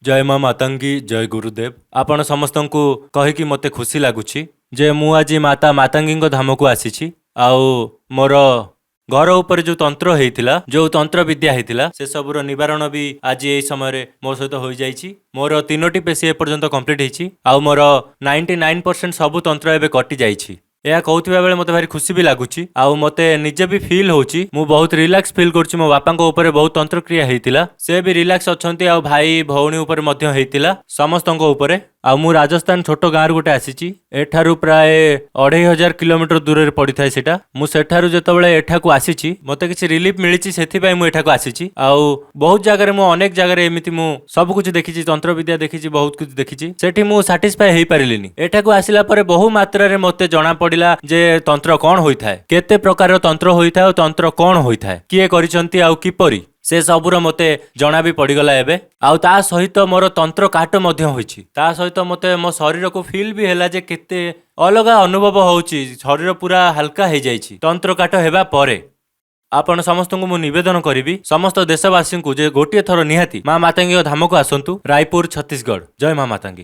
जय माँ मातंगी जय गुरुदेव आपण समस्त को कहीकि मते खुशी लगुच जे मु आज माता मातंगी धाम को आसी आउ मोर घर उपर जो तंत्र होता जो तंत्र विद्या होता से सबूर निवारण भी आज ये समय मो सहित हो जाइए। मोर 3टी पेशी एपर्यंत कंप्लीट होती आउ मोर 99% सबू तंत्र एवं कटि जाइए। यह कहूथिबा बेले मते भारी खुशी भी लगुच आउ मते निजे भी फील होची मु बहुत रिलैक्स फील करछि। मो बापा को ऊपर बहुत तंत्र क्रिया हेतिला से भी रिलैक्स अछंती आउ भाई भौणी ऊपर मध्य हेतिला समस्तंको ऊपर। आउ मु राजस्थान छोट गाँव गोटे आसीची एठारु प्राय 2500 किलोमीटर दूर रे पड़ी थाए सेटा मु सेठारु जेतबेले एठाकू आसीची मते किछि रिलीफ मिलिची सेथि पय मु एठाकू आसीची। आउ बहुत जगह रे मु अनेक जगह रे एमिति मु सब कुछ देखिची तंत्र विद्या देखिची बहुत कुछ देखिची सेठी मु सैटिस्फाई हेई पारिलिनी। एठाकू आसिला परे बहु मात्रा रे मते जणा पडिला जे तंत्र कोन होइथाय केते प्रकार तंत्र होइथाय तंत्र कोन होइथाय किए करिसंती आउ किपरि से सबूर मते जना भी पड़गला एबे। आउ ता सहित मोर तंत्र काट मध्य होइछि ता सहित मते मो शरीर को फील भी हैला जे केते अलगा अनुभव होउछि शरीर पूरा हल्का हो जाइछि तंत्र काट हेबा परे। आपण समस्त को मु निवेदन करी समस्त देशवासी को जे गोटे थर निहाती माँ मातंगी धाम को आसंतु रायपुर छत्तीसगढ़। जय माँ मातंगी।